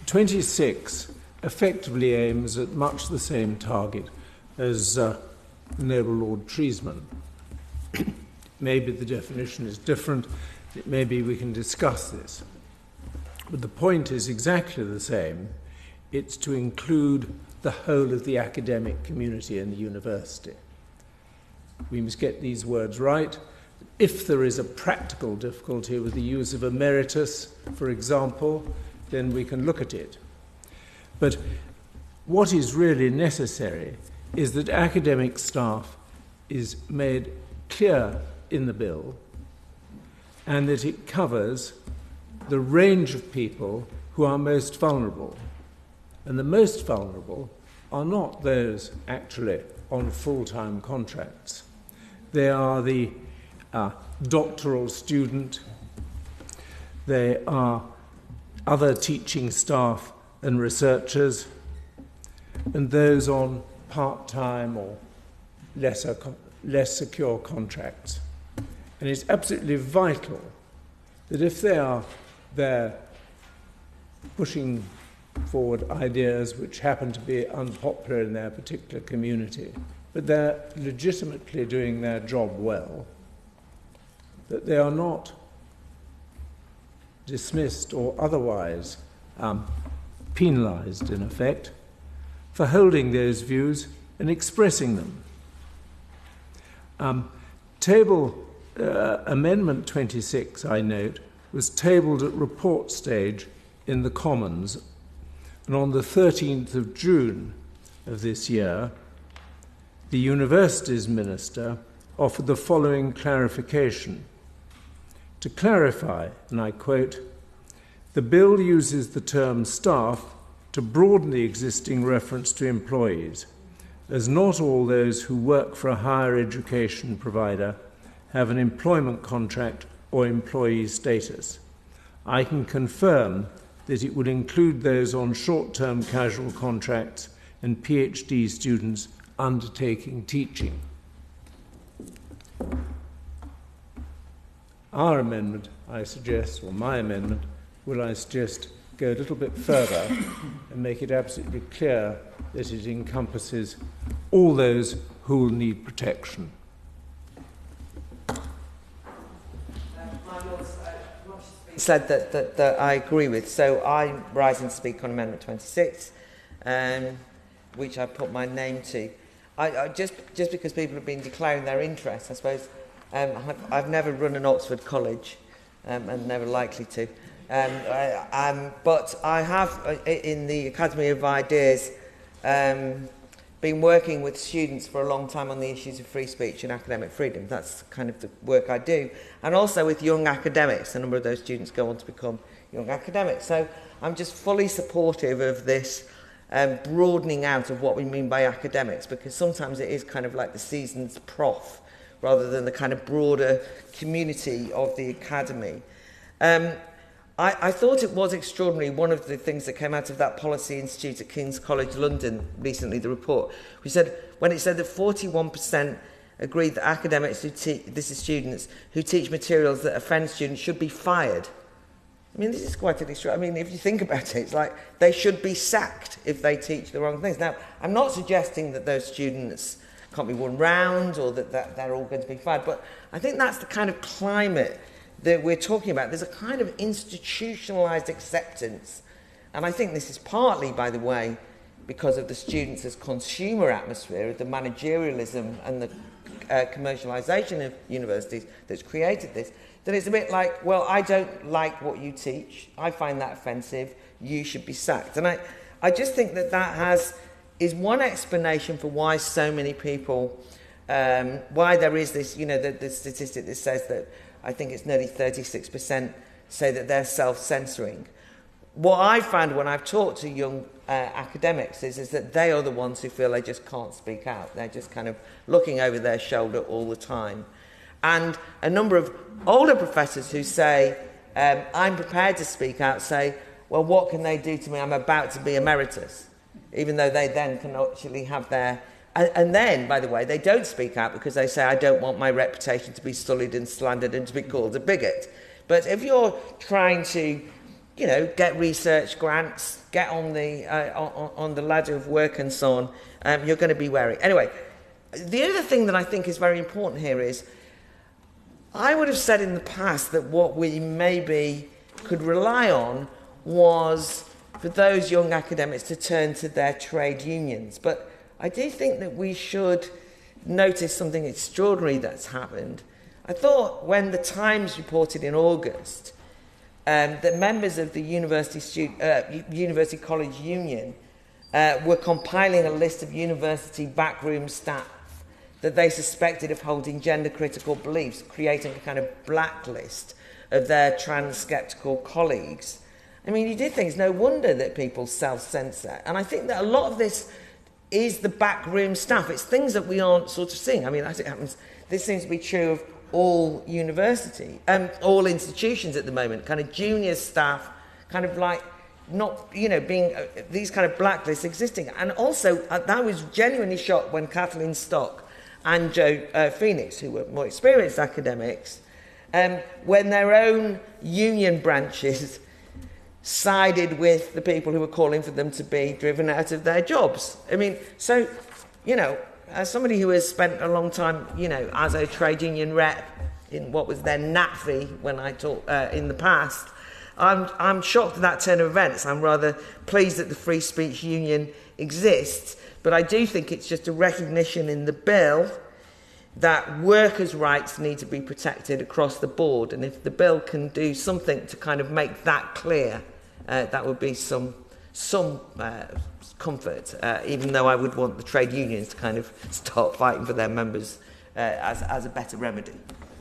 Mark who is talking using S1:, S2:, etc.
S1: 26 effectively aims at much the same target as the noble Lord Treesman. Maybe the definition is different. Maybe we can discuss this. But the point is exactly the same. It's to include the whole of the academic community in the university. We must get these words right. If there is a practical difficulty with the use of emeritus, for example, then we can look at it. But what is really necessary is that academic staff is made clear in the bill and that it covers the range of people who are most vulnerable. And the most vulnerable are not those actually on full-time contracts. They are the doctoral student, they are other teaching staff and researchers, and those on part-time or less secure contracts. And it's absolutely vital that if they are there pushing forward ideas which happen to be unpopular in their particular community, but they're legitimately doing their job well, that they are not dismissed or otherwise penalised, in effect, for holding those views and expressing them. Amendment 26, I note, was tabled at report stage in the Commons, and on the 13th of June of this year, the Universities Minister offered the following clarification. To clarify, and I quote, "The bill uses the term staff to broaden the existing reference to employees, as not all those who work for a higher education provider have an employment contract or employee status. I can confirm that it would include those on short-term casual contracts and PhD students undertaking teaching." Our amendment, I suggest, or my amendment, I suggest, go a little bit further and make it absolutely clear that it encompasses all those who will need protection.
S2: Said that I agree with. So I rise and speak on Amendment 26, which I put my name to. I just because people have been declaring their interest, I suppose. I've never run an Oxford college, and never likely to. But I have, in the Academy of Ideas, been working with students for a long time on the issues of free speech and academic freedom. That's kind of the work I do. And also with young academics. A number of those students go on to become young academics. So I'm just fully supportive of this broadening out of what we mean by academics, because sometimes it is kind of like the seasoned prof rather than the kind of broader community of the academy. I thought it was extraordinary, one of the things that came out of that Policy Institute at King's College London recently, the report, when it said that 41% agreed that academics this is students who teach materials that offend students should be fired. I mean, this is quite an extra. I mean, if you think about it, it's like they should be sacked if they teach the wrong things. Now, I'm not suggesting that those students can't be won round or that they're all going to be fired, but I think that's the kind of climate that we're talking about. There's a kind of institutionalised acceptance. And I think this is partly, by the way, because of the students as consumer atmosphere, the managerialism and the commercialisation of universities that's created this, that it's a bit like, well, I don't like what you teach, I find that offensive, you should be sacked. And I just think that is one explanation for why so many people, why there is this, the statistic that says that I think it's nearly 36% say that they're self-censoring. What I found when I've talked to young academics is that they are the ones who feel they just can't speak out. They're just kind of looking over their shoulder all the time. And a number of older professors who say, I'm prepared to speak out, say, well, what can they do to me? I'm about to be emeritus. Even though they then can actually have their... And then, by the way, they don't speak out because they say, I don't want my reputation to be sullied and slandered and to be called a bigot. But if you're trying to you know, get research grants, get on the ladder of work and so on, you're going to be wary. Anyway, the other thing that I think is very important here is, I would have said in the past that what we maybe could rely on was for those young academics to turn to their trade unions. But I do think that we should notice something extraordinary that's happened. I thought when the Times reported in August that members of the University College Union were compiling a list of university backroom staff that they suspected of holding gender-critical beliefs, creating a kind of blacklist of their trans-sceptical colleagues. I mean, you did think it's no wonder that people self-censor. And I think that a lot of this is the backroom staff. It's things that we aren't sort of seeing. I mean, as it happens, this seems to be true of all university, all institutions at the moment, kind of junior staff, kind of like not, you know, being these kind of blacklists existing. And also, I was genuinely shocked when Kathleen Stock and Joe Phoenix, who were more experienced academics, when their own union branches sided with the people who were calling for them to be driven out of their jobs. I mean, so, you know, as somebody who has spent a long time, you know, as a trade union rep in what was then NATFE when I taught in the past, I'm shocked at that turn of events. I'm rather pleased that the Free Speech Union exists, but I do think it's just a recognition in the bill that workers' rights need to be protected across the board, and if the bill can do something to kind of make that clear, that would be some comfort, even though I would want the trade unions to kind of start fighting for their members as a better remedy.